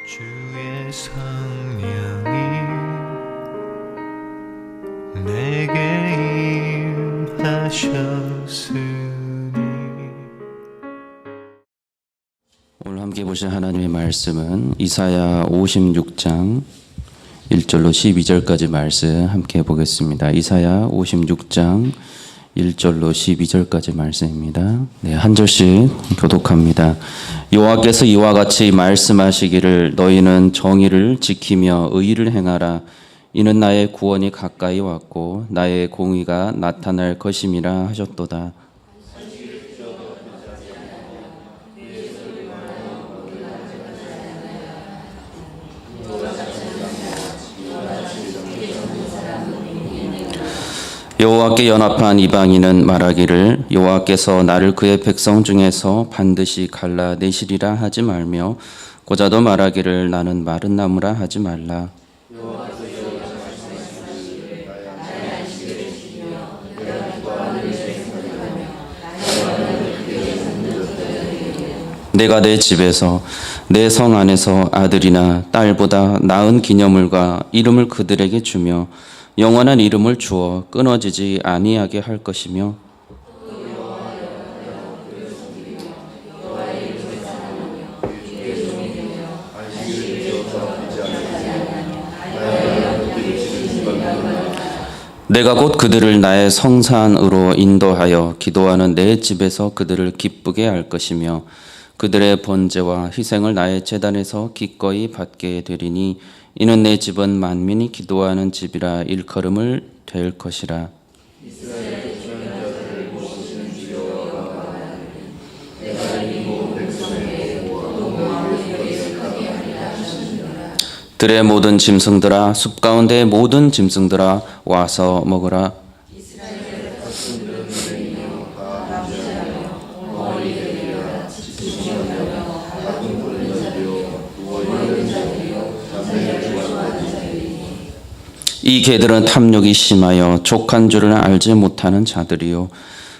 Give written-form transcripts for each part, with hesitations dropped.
주의 성령이 내게 임하셨으니. 오늘 함께 보실 하나님의 말씀은 이사야 56장 1절로 12절까지 말씀 함께 보겠습니다. 이사야 56장 1절로 12절까지 말씀입니다. 네, 한 절씩 교독합니다. 여호와께서 이와 같이 말씀하시기를 너희는 정의를 지키며 의를 행하라. 이는 나의 구원이 가까이 왔고 나의 공의가 나타날 것임이라 하셨도다. 여호와께 연합한 이방인은 말하기를 여호와께서 나를 그의 백성 중에서 반드시 갈라내시리라 하지 말며 고자도 말하기를 나는 마른 나무라 하지 말라. 내가 내 집에서 내 성 안에서 아들이나 딸보다 나은 기념물과 이름을 그들에게 주며 영원한 이름을 주어 끊어지지 아니하게 할 것이며 내가 곧 그들을 나의 성산으로 인도하여 기도하는 내 집에서 그들을 기쁘게 할 것이며 그들의 번제와 희생을 나의 제단에서 기꺼이 받게 되리니 이는 내 집은 만민이 기도하는 집이라 일컬음을 될 것이라. 들의 모든 짐승들아 숲 가운데 모든 짐승들아 와서 먹으라. 이 개들은 탐욕이 심하여 족한 줄을 알지 못하는 자들이요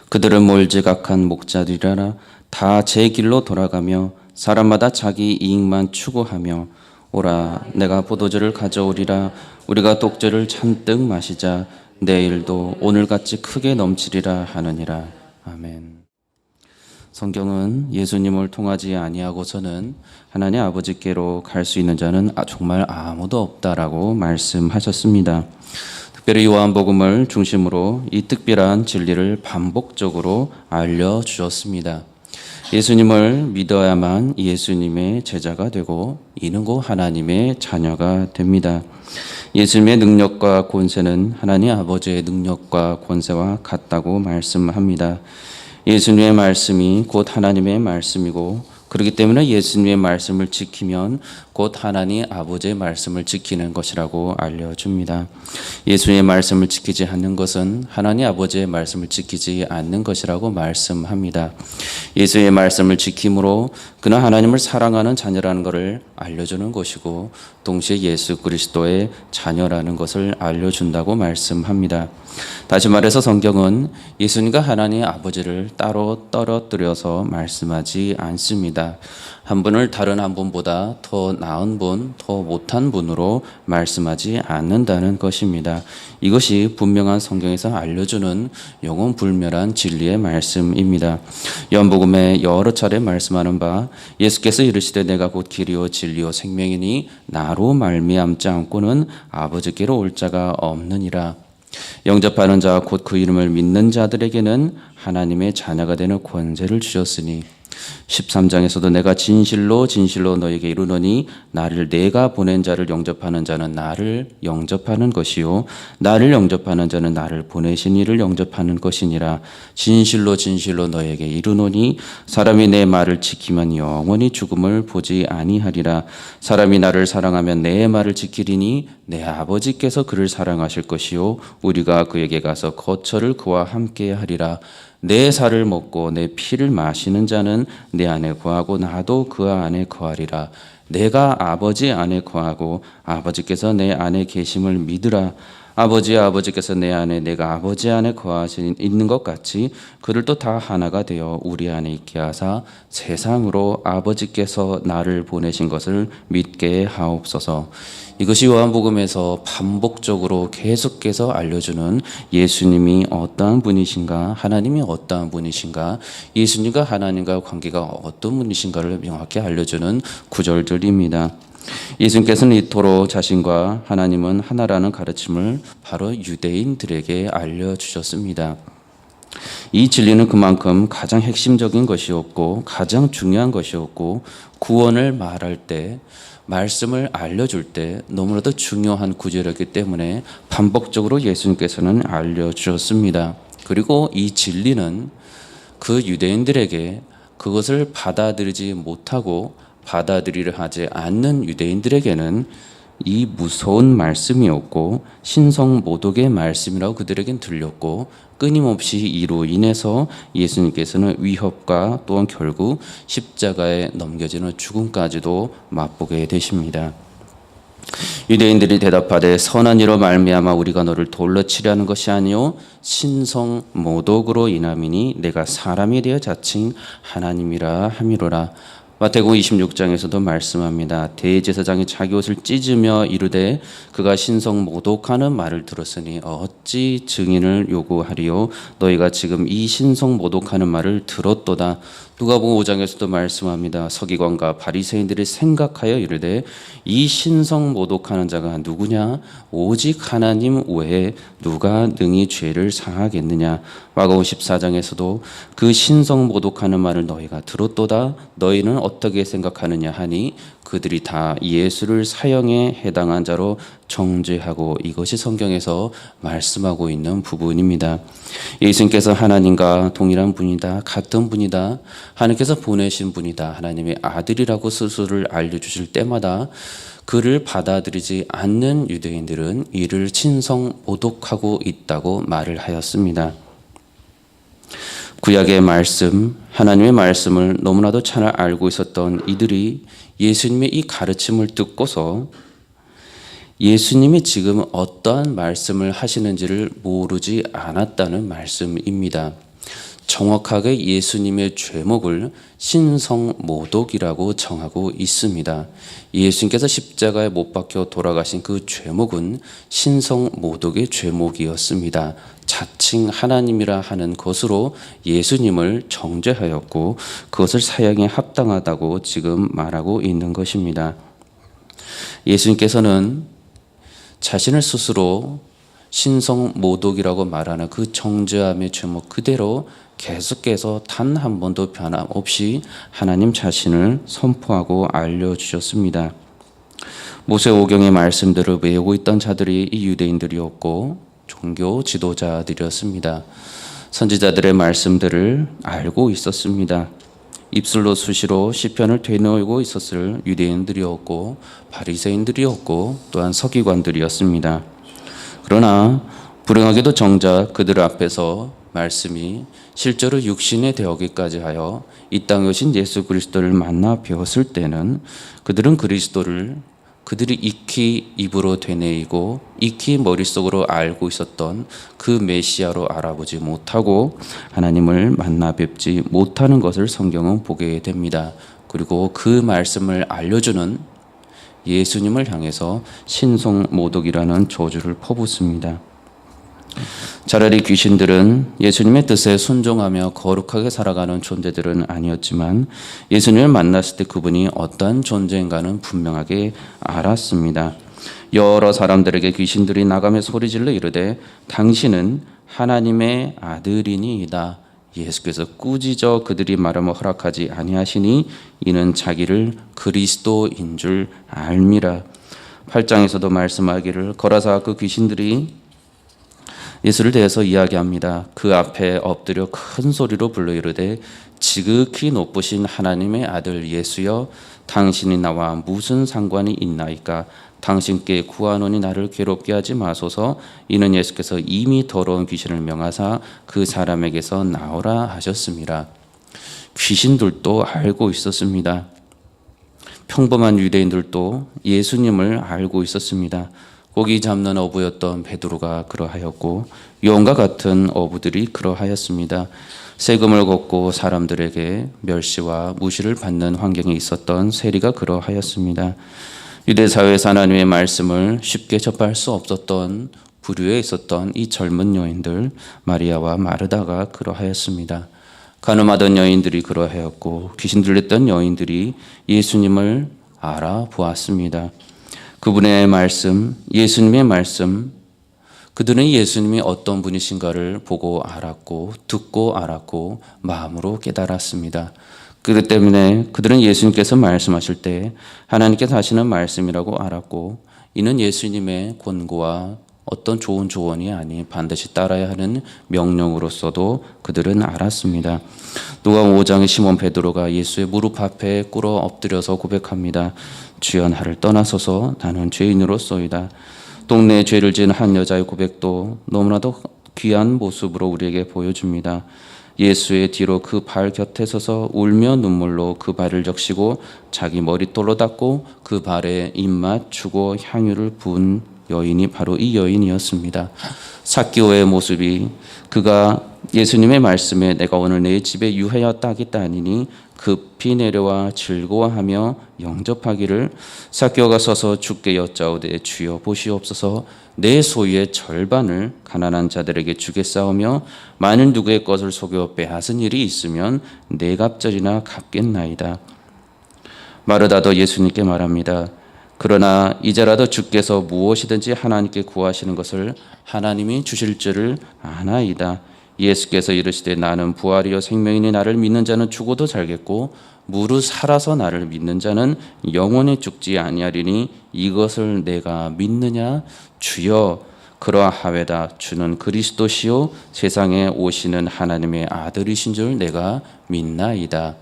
그들은 몰지각한 목자들이라 다 제 길로 돌아가며 사람마다 자기 이익만 추구하며 오라 내가 포도주를 가져오리라 우리가 독주를 잔뜩 마시자 내일도 오늘같이 크게 넘치리라 하느니라. 아멘. 성경은 예수님을 통하지 아니하고서는 하나님 아버지께로 갈 수 있는 자는 정말 아무도 없다라고 말씀하셨습니다. 특별히 요한복음을 중심으로 이 특별한 진리를 반복적으로 알려주셨습니다. 예수님을 믿어야만 예수님의 제자가 되고 이는 곧 하나님의 자녀가 됩니다. 예수님의 능력과 권세는 하나님 아버지의 능력과 권세와 같다고 말씀합니다. 예수님의 말씀이 곧 하나님의 말씀이고 그렇기 때문에 예수님의 말씀을 지키면 곧 하나님 아버지의 말씀을 지키는 것이라고 알려줍니다. 예수님의 말씀을 지키지 않는 것은 하나님 아버지의 말씀을 지키지 않는 것이라고 말씀합니다. 예수님의 말씀을 지킴으로 그는 하나님을 사랑하는 자녀라는 것을 알려주는 것이고 동시에 예수 그리스도의 자녀라는 것을 알려준다고 말씀합니다. 다시 말해서 성경은 예수님과 하나님 아버지를 따로 떨어뜨려서 말씀하지 않습니다. 한 분을 다른 한 분보다 더 나은 분, 더 못한 분으로 말씀하지 않는다는 것입니다. 이것이 분명한 성경에서 알려주는 영원불멸한 진리의 말씀입니다. 요한복음에 여러 차례 말씀하는 바 예수께서 이르시되 내가 곧 길이요 진리요 생명이니 나로 말미암지 않고는 아버지께로 올 자가 없느니라. 영접하는 자 곧 그 이름을 믿는 자들에게는 하나님의 자녀가 되는 권세를 주셨으니 13장에서도 내가 진실로 진실로 너에게 이르노니 나를 내가 보낸 자를 영접하는 자는 나를 영접하는 것이요 나를 영접하는 자는 나를 보내신 이를 영접하는 것이니라. 진실로 진실로 너에게 이르노니 사람이 내 말을 지키면 영원히 죽음을 보지 아니하리라. 사람이 나를 사랑하면 내 말을 지키리니 내 아버지께서 그를 사랑하실 것이요 우리가 그에게 가서 거처를 그와 함께 하리라. 내 살을 먹고 내 피를 마시는 자는 내 안에 거하고 나도 그 안에 거하리라. 내가 아버지 안에 거하고 아버지께서 내 안에 계심을 믿으라. 아버지께서 내 안에 내가 아버지 안에 거하시 있는 것 같이 그들도 다 하나가 되어 우리 안에 있게 하사 세상으로 아버지께서 나를 보내신 것을 믿게 하옵소서. 이것이 요한복음에서 반복적으로 계속해서 알려주는 예수님이 어떠한 분이신가, 하나님이 어떠한 분이신가, 예수님과 하나님과 관계가 어떤 분이신가를 명확히 알려주는 구절들입니다. 예수님께서는 이토록 자신과 하나님은 하나라는 가르침을 바로 유대인들에게 알려주셨습니다. 이 진리는 그만큼 가장 핵심적인 것이었고 가장 중요한 것이었고 구원을 말할 때 말씀을 알려줄 때 너무나도 중요한 구절이었기 때문에 반복적으로 예수님께서는 알려주셨습니다. 그리고 이 진리는 그 유대인들에게 그것을 받아들이지 못하고 받아들이려 하지 않는 유대인들에게는 이 무서운 말씀이었고 신성모독의 말씀이라고 그들에겐 들렸고 끊임없이 이로 인해서 예수님께서는 위협과 또한 결국 십자가에 넘겨지는 죽음까지도 맛보게 되십니다. 유대인들이 대답하되 선한 이로 말미암아 우리가 너를 돌로 치려 하는 것이 아니요 신성모독으로 인함이니 내가 사람에 대해 자칭 하나님이라 함이로라. 마태복음 26장에서도 말씀합니다. 대제사장이 자기 옷을 찢으며 이르되 그가 신성 모독하는 말을 들었으니 어찌 증인을 요구하리요 너희가 지금 이 신성 모독하는 말을 들었도다. 누가복음 5장에서도 말씀합니다. 서기관과 바리새인들이 생각하여 이르되 이 신성 모독하는 자가 누구냐 오직 하나님 외에 누가 능히 죄를 사하겠느냐. 마가복음 14장에서도 그 신성 모독하는 말을 너희가 들었도다. 너희는 어떻게 생각하느냐 하니 그들이 다 예수를 사형에 해당한 자로 정죄하고 이것이 성경에서 말씀하고 있는 부분입니다. 예수님께서 하나님과 동일한 분이다. 같은 분이다. 하나님께서 보내신 분이다. 하나님의 아들이라고 스스로를 알려주실 때마다 그를 받아들이지 않는 유대인들은 이를 신성 모독하고 있다고 말을 하였습니다. 구약의 말씀, 하나님의 말씀을 너무나도 잘 알고 있었던 이들이 예수님의 이 가르침을 듣고서 예수님이 지금 어떠한 말씀을 하시는지를 모르지 않았다는 말씀입니다. 정확하게 예수님의 죄목을 신성모독이라고 정하고 있습니다. 예수님께서 십자가에 못 박혀 돌아가신 그 죄목은 신성모독의 죄목이었습니다. 자칭 하나님이라 하는 것으로 예수님을 정죄하였고 그것을 사형에 합당하다고 지금 말하고 있는 것입니다. 예수님께서는 자신을 스스로 신성모독이라고 말하는 그 정죄함의 죄목 그대로 계속해서 단 한 번도 변함없이 하나님 자신을 선포하고 알려주셨습니다. 모세오경의 말씀들을 외우고 있던 자들이 이 유대인들이었고 종교 지도자들이었습니다. 선지자들의 말씀들을 알고 있었습니다. 입술로 수시로 시편을 되뇌고 있었을 유대인들이었고 바리새인들이었고 또한 서기관들이었습니다. 그러나 불행하게도 정작 그들 앞에서 말씀이 실제로 육신에 되어기까지 하여 이 땅에 오신 예수 그리스도를 만나 배웠을 때는 그들은 그리스도를 그들이 익히 입으로 되뇌이고 익히 머릿속으로 알고 있었던 그 메시아로 알아보지 못하고 하나님을 만나 뵙지 못하는 것을 성경은 보게 됩니다. 그리고 그 말씀을 알려주는 예수님을 향해서 신성모독이라는 저주를 퍼붓습니다. 차라리 귀신들은 예수님의 뜻에 순종하며 거룩하게 살아가는 존재들은 아니었지만 예수님을 만났을 때 그분이 어떠한 존재인가는 분명하게 알았습니다. 여러 사람들에게 귀신들이 나가며 소리질러 이르되 당신은 하나님의 아들이니이다. 예수께서 꾸짖어 그들이 말하며 허락하지 아니하시니 이는 자기를 그리스도인 줄 알미라. 8장에서도 말씀하기를 거라사 그 귀신들이 예수를 대해서 이야기합니다. 그 앞에 엎드려 큰 소리로 불러 이르되 지극히 높으신 하나님의 아들 예수여 당신이 나와 무슨 상관이 있나이까. 당신께 구하노니 나를 괴롭게 하지 마소서. 이는 예수께서 이미 더러운 귀신을 명하사 그 사람에게서 나오라 하셨습니다. 귀신들도 알고 있었습니다. 평범한 유대인들도 예수님을 알고 있었습니다. 고기 잡는 어부였던 베드로가 그러하였고 요한과 같은 어부들이 그러하였습니다. 세금을 걷고 사람들에게 멸시와 무시를 받는 환경에 있었던 세리가 그러하였습니다. 유대 사회에서 하나님의 말씀을 쉽게 접할 수 없었던 부류에 있었던 이 젊은 여인들 마리아와 마르다가 그러하였습니다. 간음하던 여인들이 그러하였고 귀신 들렸던 여인들이 예수님을 알아보았습니다. 그분의 말씀, 예수님의 말씀, 그들은 예수님이 어떤 분이신가를 보고 알았고 듣고 알았고 마음으로 깨달았습니다. 그렇기 때문에 그들은 예수님께서 말씀하실 때 하나님께서 하시는 말씀이라고 알았고 이는 예수님의 권고와 어떤 좋은 조언이 아닌 반드시 따라야 하는 명령으로서도 그들은 알았습니다. 누가복음 5장의 시몬 베드로가 예수의 무릎 앞에 꿇어 엎드려서 고백합니다. 주여 나를 떠나소서 나는 죄인으로소이다. 동네에 죄를 지은 한 여자의 고백도 너무나도 귀한 모습으로 우리에게 보여줍니다. 예수의 뒤로 그 발 곁에 서서 울며 눈물로 그 발을 적시고 자기 머릿돌로 닦고 그 발에 입 맞추고 향유를 부은 여인이 바로 이 여인이었습니다. 삭개오의 모습이 그가 예수님의 말씀에 내가 오늘 내 집에 유하였다 하겠다 하니니 급히 내려와 즐거워하며 영접하기를 삭개오가 서서 주께 여짜오되 주여 보시옵소서 내 소유의 절반을 가난한 자들에게 주겠사오며 만일 누구의 것을 속여 빼앗은 일이 있으면 네 갑절이나 갚겠나이다. 마르다도 예수님께 말합니다. 그러나 이제라도 주께서 무엇이든지 하나님께 구하시는 것을 하나님이 주실 줄을 아나이다. 예수께서 이르시되 나는 부활이요 생명이니 나를 믿는 자는 죽어도 살겠고 무릇 살아서 나를 믿는 자는 영원히 죽지 아니하리니 이것을 내가 믿느냐 주여 그러하외다. 주는 그리스도시요 세상에 오시는 하나님의 아들이신 줄 내가 믿나이다.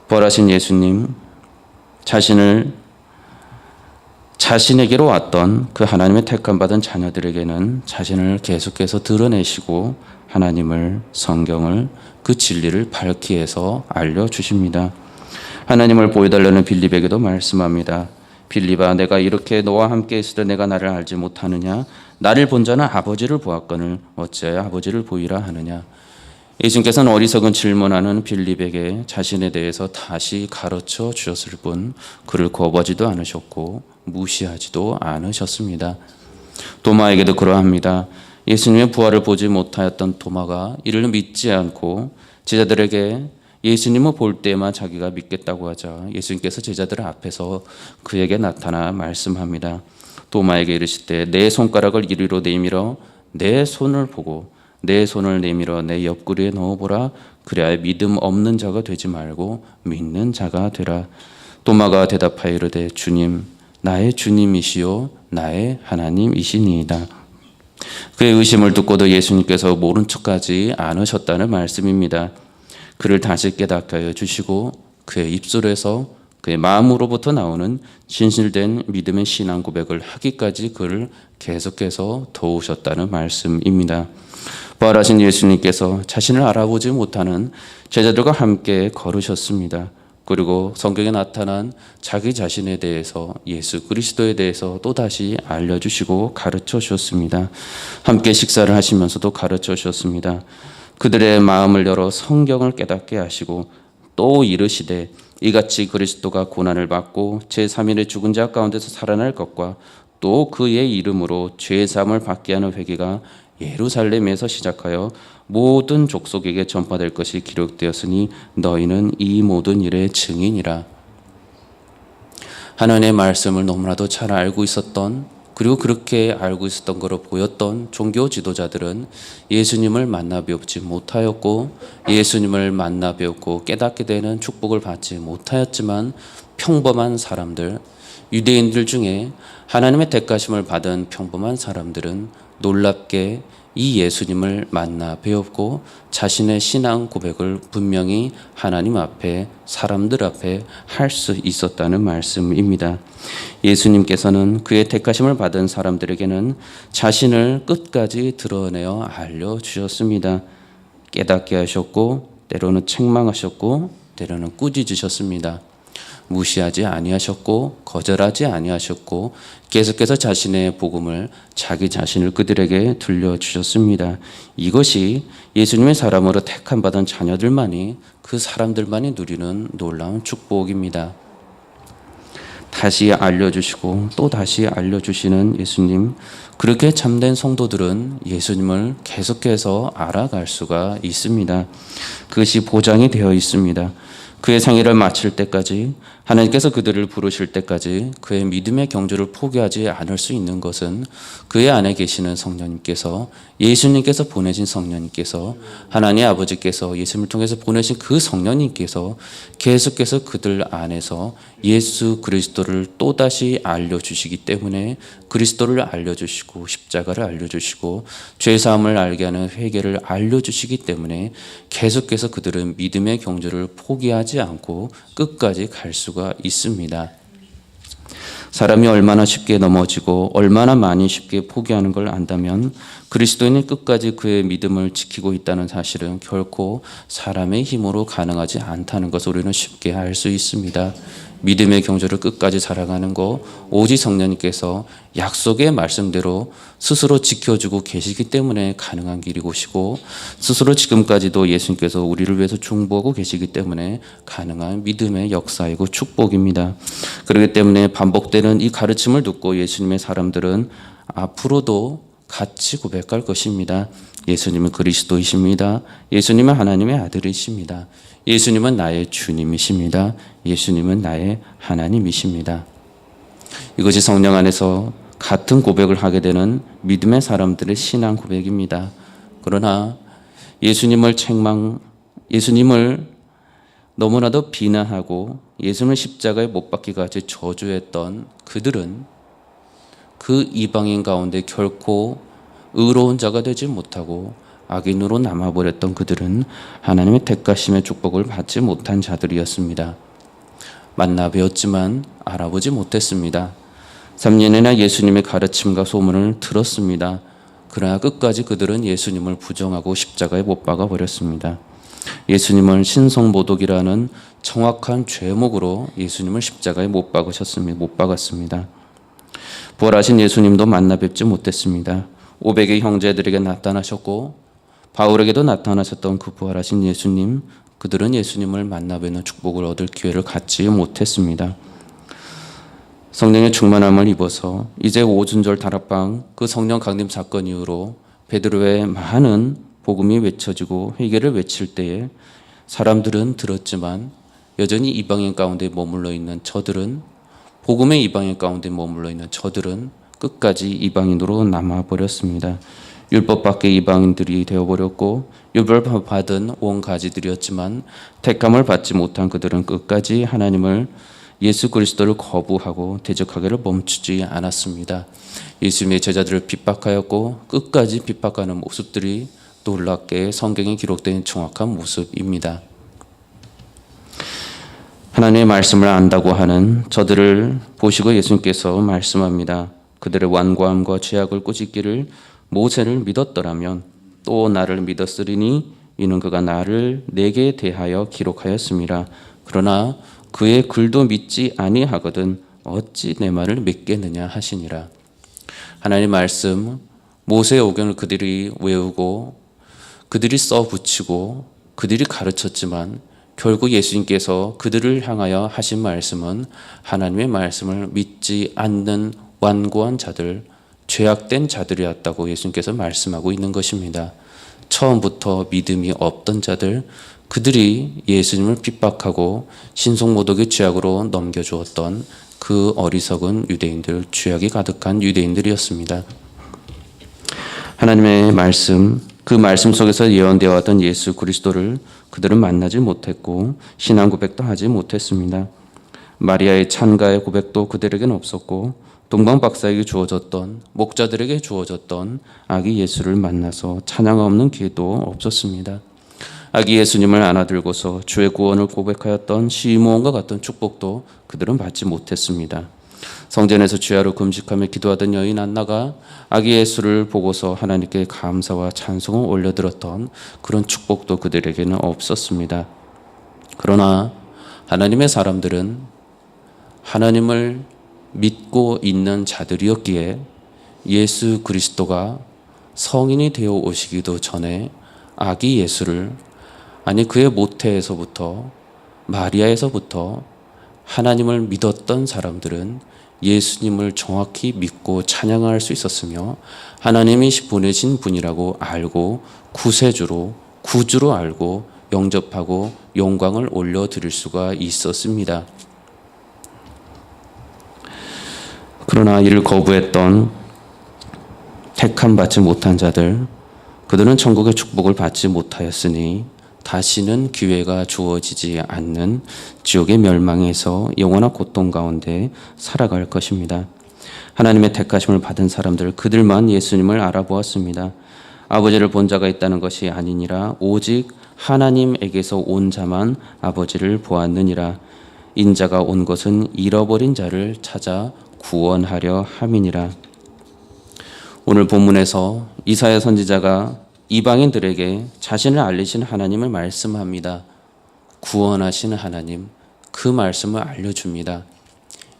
부활하신 예수님 자신에게로 왔던 그 하나님의 택함받은 자녀들에게는 자신을 계속해서 드러내시고 하나님을, 성경을, 그 진리를 밝히 해서 알려주십니다. 하나님을 보여달라는 빌립에게도 말씀합니다. 빌립아 내가 이렇게 너와 함께 있을 때 내가 나를 알지 못하느냐? 나를 본 자는 아버지를 보았거늘 어찌하여 아버지를 보이라 하느냐? 예수님께서는 어리석은 질문하는 빌립에게 자신에 대해서 다시 가르쳐 주셨을 뿐 그를 거부하지도 않으셨고 무시하지도 않으셨습니다. 도마에게도 그러합니다. 예수님의 부활을 보지 못하였던 도마가 이를 믿지 않고 제자들에게 예수님을 볼 때만 자기가 믿겠다고 하자 예수님께서 제자들 앞에서 그에게 나타나 말씀합니다. 도마에게 이르시되 내 손가락을 이리로 내밀어 내 손을 보고 내 손을 내밀어 내 옆구리에 넣어보라. 그래야 믿음 없는 자가 되지 말고 믿는 자가 되라. 도마가 대답하여 이르되 주님 나의 주님이시요 나의 하나님이시니이다. 그의 의심을 듣고도 예수님께서 모른 척하지 않으셨다는 말씀입니다. 그를 다시 깨닫게 하여 주시고 그의 입술에서 그의 마음으로부터 나오는 진실된 믿음의 신앙 고백을 하기까지 그를 계속해서 도우셨다는 말씀입니다. 부활하신 예수님께서 자신을 알아보지 못하는 제자들과 함께 걸으셨습니다. 그리고 성경에 나타난 자기 자신에 대해서 예수 그리스도에 대해서 또다시 알려주시고 가르쳐 주셨습니다. 함께 식사를 하시면서도 가르쳐 주셨습니다. 그들의 마음을 열어 성경을 깨닫게 하시고 또 이르시되 이같이 그리스도가 고난을 받고 제3일에 죽은 자 가운데서 살아날 것과 또 그의 이름으로 죄사함을 받게 하는 회개가 예루살렘에서 시작하여 모든 족속에게 전파될 것이 기록되었으니 너희는 이 모든 일의 증인이라. 하나님의 말씀을 너무나도 잘 알고 있었던 그리고 그렇게 알고 있었던 것으로 보였던 종교 지도자들은 예수님을 만나 배우지 못하였고 예수님을 만나 배웠고 깨닫게 되는 축복을 받지 못하였지만 평범한 사람들, 유대인들 중에 하나님의 택하심을 받은 평범한 사람들은 놀랍게 이 예수님을 만나 배웠고 자신의 신앙 고백을 분명히 하나님 앞에 사람들 앞에 할 수 있었다는 말씀입니다. 예수님께서는 그의 택하심을 받은 사람들에게는 자신을 끝까지 드러내어 알려주셨습니다. 깨닫게 하셨고 때로는 책망하셨고 때로는 꾸짖으셨습니다. 무시하지 아니하셨고 거절하지 아니하셨고 계속해서 자신의 복음을 자기 자신을 그들에게 들려주셨습니다. 이것이 예수님의 사람으로 택함 받은 자녀들만이 그 사람들만이 누리는 놀라운 축복입니다. 다시 알려주시고 또 다시 알려주시는 예수님, 그렇게 참된 성도들은 예수님을 계속해서 알아갈 수가 있습니다. 그것이 보장이 되어 있습니다. 그의 생애를 마칠 때까지, 하나님께서 그들을 부르실 때까지 그의 믿음의 경주를 포기하지 않을 수 있는 것은 그의 안에 계시는 성령님께서, 예수님께서 보내신 성령님께서, 하나님 아버지께서 예수님을 통해서 보내신 그 성령님께서 계속해서 그들 안에서 예수 그리스도를 또다시 알려주시기 때문에, 그리스도를 알려주시고 십자가를 알려주시고 죄사함을 알게 하는 회개를 알려주시기 때문에 계속해서 그들은 믿음의 경주를 포기하지 않고 끝까지 갈 수가 있습니다. 사람이 얼마나 쉽게 넘어지고 얼마나 많이 쉽게 포기하는 걸 안다면 그리스도인이 끝까지 그의 믿음을 지키고 있다는 사실은 결코 사람의 힘으로 가능하지 않다는 것을 우리는 쉽게 알 수 있습니다. 믿음의 경주를 끝까지 살아가는 것, 오직 성령님께서 약속의 말씀대로 스스로 지켜주고 계시기 때문에 가능한 길이 것이고, 스스로 지금까지도 예수님께서 우리를 위해서 중보하고 계시기 때문에 가능한 믿음의 역사이고 축복입니다. 그렇기 때문에 반복되는 이 가르침을 듣고 예수님의 사람들은 앞으로도 같이 고백할 것입니다. 예수님은 그리스도이십니다. 예수님은 하나님의 아들이십니다. 예수님은 나의 주님이십니다. 예수님은 나의 하나님이십니다. 이것이 성령 안에서 같은 고백을 하게 되는 믿음의 사람들의 신앙 고백입니다. 그러나 예수님을 너무나도 비난하고 예수님을 십자가에 못 박기까지 저주했던 그들은 그 이방인 가운데 결코 의로운 자가 되지 못하고 악인으로 남아버렸던 그들은 하나님의 택하심의 축복을 받지 못한 자들이었습니다. 만나 배웠지만 알아보지 못했습니다. 3년이나 예수님의 가르침과 소문을 들었습니다. 그러나 끝까지 그들은 예수님을 부정하고 십자가에 못 박아 버렸습니다. 예수님을 신성모독이라는 정확한 죄목으로 예수님을 십자가에 못 박았습니다. 부활하신 예수님도 만나 뵙지 못했습니다. 500의 형제들에게 나타나셨고 바울에게도 나타나셨던 그 부활하신 예수님, 그들은 예수님을 만나 뵙는 축복을 얻을 기회를 갖지 못했습니다. 성령의 충만함을 입어서 이제 오순절 다락방 그 성령 강림 사건 이후로 베드로의 많은 복음이 외쳐지고 회개를 외칠 때에 사람들은 들었지만 여전히 이방인 가운데 머물러 있는 저들은, 복음의 이방인 가운데 머물러 있는 저들은 끝까지 이방인으로 남아버렸습니다. 율법 밖의 이방인들이 되어버렸고 율법을 받은 온 가지들이었지만 택함을 받지 못한 그들은 끝까지 하나님을, 예수 그리스도를 거부하고 대적하기를 멈추지 않았습니다. 예수님의 제자들을 핍박하였고 끝까지 핍박하는 모습들이 놀랍게 성경에 기록된 정확한 모습입니다. 하나님의 말씀을 안다고 하는 저들을 보시고 예수님께서 말씀합니다. 그들의 완고함과 죄악을 꾸짖기를 모세를 믿었더라면 또 나를 믿었으리니 이는 그가 나를 내게 대하여 기록하였습니다. 그러나 그의 글도 믿지 아니하거든 어찌 내 말을 믿겠느냐 하시니라. 하나님의 말씀, 모세의 오경을 그들이 외우고 그들이 써붙이고 그들이 가르쳤지만 결국 예수님께서 그들을 향하여 하신 말씀은 하나님의 말씀을 믿지 않는 완고한 자들, 죄악된 자들이었다고 예수님께서 말씀하고 있는 것입니다. 처음부터 믿음이 없던 자들, 그들이 예수님을 핍박하고 신성모독의 죄악으로 넘겨주었던 그 어리석은 유대인들, 죄악이 가득한 유대인들이었습니다. 하나님의 말씀, 그 말씀 속에서 예언되어 왔던 예수 그리스도를 그들은 만나지 못했고 신앙 고백도 하지 못했습니다. 마리아의 찬가의 고백도 그들에게는 없었고 동방 박사에게 주어졌던, 목자들에게 주어졌던 아기 예수를 만나서 찬양 없는 기회도 없었습니다. 아기 예수님을 안아들고서 주의 구원을 고백하였던 시므온과 같은 축복도 그들은 받지 못했습니다. 성전에서 주야로 금식하며 기도하던 여인 안나가 아기 예수를 보고서 하나님께 감사와 찬송을 올려드렸던 그런 축복도 그들에게는 없었습니다. 그러나 하나님의 사람들은 하나님을 믿고 있는 자들이었기에 예수 그리스도가 성인이 되어 오시기도 전에 아기 예수를, 아니 그의 모태에서부터 마리아에서부터 하나님을 믿었던 사람들은 예수님을 정확히 믿고 찬양할 수 있었으며 하나님이 보내신 분이라고 알고 구세주로, 구주로 알고 영접하고 영광을 올려드릴 수가 있었습니다. 그러나 이를 거부했던 택함 받지 못한 자들, 그들은 천국의 축복을 받지 못하였으니 다시는 기회가 주어지지 않는 지옥의 멸망에서 영원한 고통 가운데 살아갈 것입니다. 하나님의 택하심을 받은 사람들, 그들만 예수님을 알아보았습니다. 아버지를 본 자가 있다는 것이 아니니라 오직 하나님에게서 온 자만 아버지를 보았느니라. 인자가 온 것은 잃어버린 자를 찾아 구원하려 함이니라. 오늘 본문에서 이사야 선지자가 이방인들에게 자신을 알리신 하나님을 말씀합니다. 구원하시는 하나님, 그 말씀을 알려줍니다.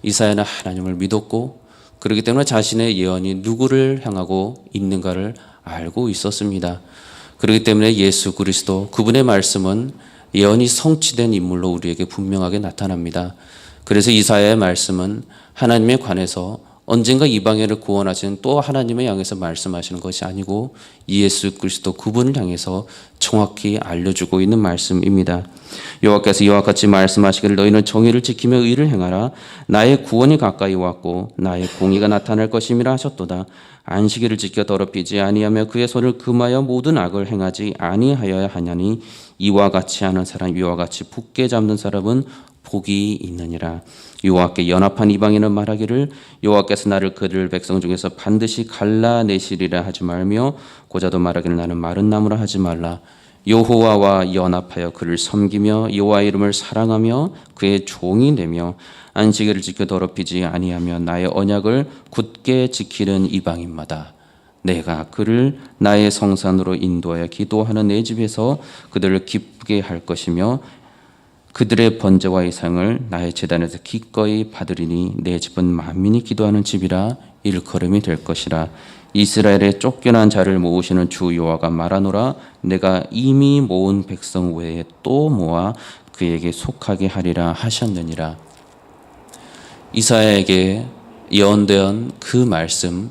이사야는 하나님을 믿었고 그렇기 때문에 자신의 예언이 누구를 향하고 있는가를 알고 있었습니다. 그렇기 때문에 예수 그리스도, 그분의 말씀은 예언이 성취된 인물로 우리에게 분명하게 나타납니다. 그래서 이사야의 말씀은 하나님에 관해서 언젠가 이방인을 구원하시는 또 하나님을 향해서 말씀하시는 것이 아니고 예수 그리스도 그분을 향해서 정확히 알려주고 있는 말씀입니다. 여호와께서 이와 같이 말씀하시기를 너희는 정의를 지키며 의를 행하라. 나의 구원이 가까이 왔고 나의 공의가 나타날 것임이라 하셨도다. 안식일을 지켜 더럽히지 아니하며 그의 손을 금하여 모든 악을 행하지 아니하여야 하냐니 이와 같이 하는 사람, 이와 같이 굳게 잡는 사람은 복이 있느니라. 여호와께 연합한 이방인은 말하기를 여호와께서 나를 그들 백성 중에서 반드시 갈라내시리라 하지 말며 고자도 말하기를 나는 마른 나무라 하지 말라. 여호와와 연합하여 그를 섬기며 여호와 이름을 사랑하며 그의 종이 되며 안식일을 지켜 더럽히지 아니하며 나의 언약을 굳게 지키는 이방인마다 내가 그를 나의 성산으로 인도하여 기도하는 내 집에서 그들을 기쁘게 할 것이며 그들의 번제와 이상을 나의 제단에서 기꺼이 받으리니 내 집은 만민이 기도하는 집이라 일컬음이 될 것이라. 이스라엘의 쫓겨난 자를 모으시는 주 여호와가 말하노라. 내가 이미 모은 백성 외에 또 모아 그에게 속하게 하리라 하셨느니라. 이사야에게 예언된 그 말씀,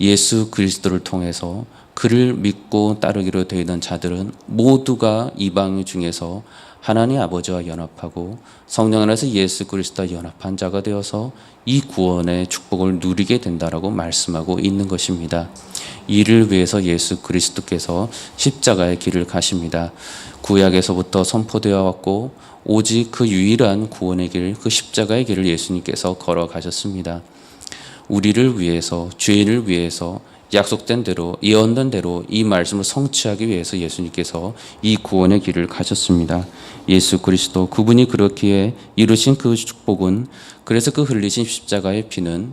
예수 그리스도를 통해서 그를 믿고 따르기로 되어 있는 자들은 모두가 이방 중에서 하나님 아버지와 연합하고 성령 안에서 예수 그리스도와 연합한 자가 되어서 이 구원의 축복을 누리게 된다라고 말씀하고 있는 것입니다. 이를 위해서 예수 그리스도께서 십자가의 길을 가십니다. 구약에서부터 선포되어 왔고 오직 그 유일한 구원의 길, 그 십자가의 길을 예수님께서 걸어가셨습니다. 우리를 위해서, 죄인을 위해서 약속된 대로, 예언된 대로 이 말씀을 성취하기 위해서 예수님께서 이 구원의 길을 가셨습니다. 예수 그리스도, 그분이 그렇기에 이루신 그 축복은, 그래서 그 흘리신 십자가의 피는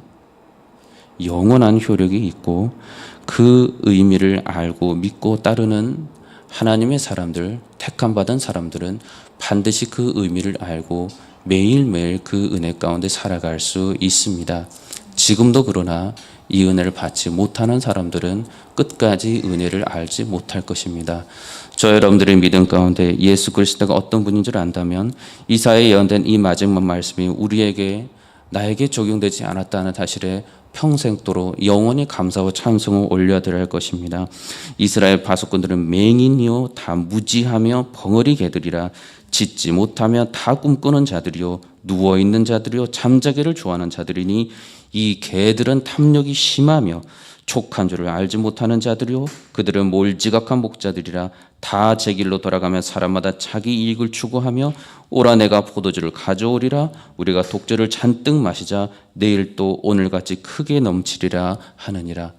영원한 효력이 있고 그 의미를 알고 믿고 따르는 하나님의 사람들, 택함받은 사람들은 반드시 그 의미를 알고 매일매일 그 은혜 가운데 살아갈 수 있습니다. 지금도 그러나 이 은혜를 받지 못하는 사람들은 끝까지 은혜를 알지 못할 것입니다. 저 여러분들의 믿음 가운데 예수 그리스도가 어떤 분인 줄 안다면 이사야에 예언된 이 마지막 말씀이 우리에게, 나에게 적용되지 않았다는 사실에 평생도록 영원히 감사와 찬송을 올려드려야 할 것입니다. 이스라엘 바속군들은 맹인이요 다 무지하며 벙어리 개들이라. 짓지 못하며 다 꿈꾸는 자들이요 누워있는 자들이요 잠자기를 좋아하는 자들이니 이 개들은 탐욕이 심하며 촉한 줄을 알지 못하는 자들이요 그들은 몰지각한 목자들이라. 다 제 길로 돌아가며 사람마다 자기 이익을 추구하며 오라 내가 포도주를 가져오리라. 우리가 독주를 잔뜩 마시자 내일 또 오늘같이 크게 넘치리라 하느니라.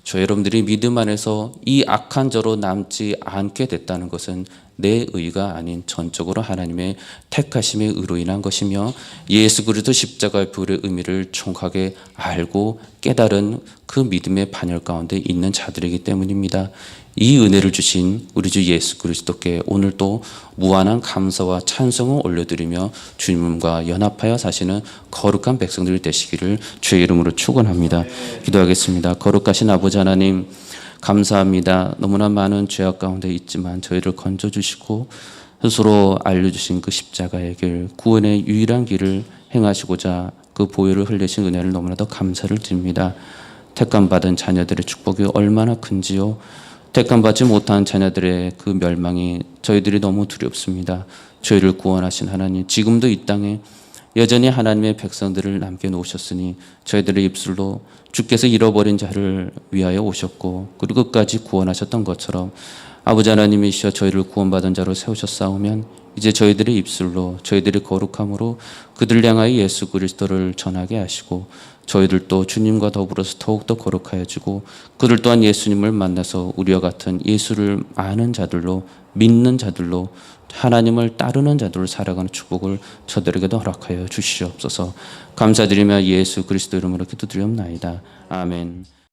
저 여러분들이 믿음 안에서 이 악한 저로 남지 않게 됐다는 것은 내 의가 아닌 전적으로 하나님의 택하심의 의로 인한 것이며 예수 그리스도 십자가의 부의 의미를 정확하게 알고 깨달은 그 믿음의 반열 가운데 있는 자들이기 때문입니다. 이 은혜를 주신 우리 주 예수 그리스도께 오늘 또 무한한 감사와 찬송을 올려드리며 주님과 연합하여 사시는 거룩한 백성들이 되시기를 주의 이름으로 축원합니다. 기도하겠습니다. 거룩하신 아버지 하나님, 감사합니다. 너무나 많은 죄악 가운데 있지만 저희를 건져주시고 스스로 알려주신 그 십자가의 길, 구원의 유일한 길을 행하시고자 그 보혈을 흘리신 은혜를 너무나도 감사를 드립니다. 택감받은 자녀들의 축복이 얼마나 큰지요. 택감받지 못한 자녀들의 그 멸망이 저희들이 너무 두렵습니다. 저희를 구원하신 하나님, 지금도 이 땅에 여전히 하나님의 백성들을 남겨놓으셨으니 저희들의 입술로 주께서 잃어버린 자를 위하여 오셨고 그리고 끝까지 구원하셨던 것처럼 아버지 하나님이시여 저희를 구원받은 자로 세우셨사오면 이제 저희들의 입술로 저희들의 거룩함으로 그들 향하여 예수 그리스도를 전하게 하시고 저희들도 주님과 더불어서 더욱더 거룩하여 주고 그들 또한 예수님을 만나서 우리와 같은 예수를 아는 자들로 믿는 자들로 하나님을 따르는 자들로 살아가는 축복을 저들에게도 허락하여 주시옵소서. 감사드리며 예수 그리스도 이름으로 기도드리옵나이다. 아멘.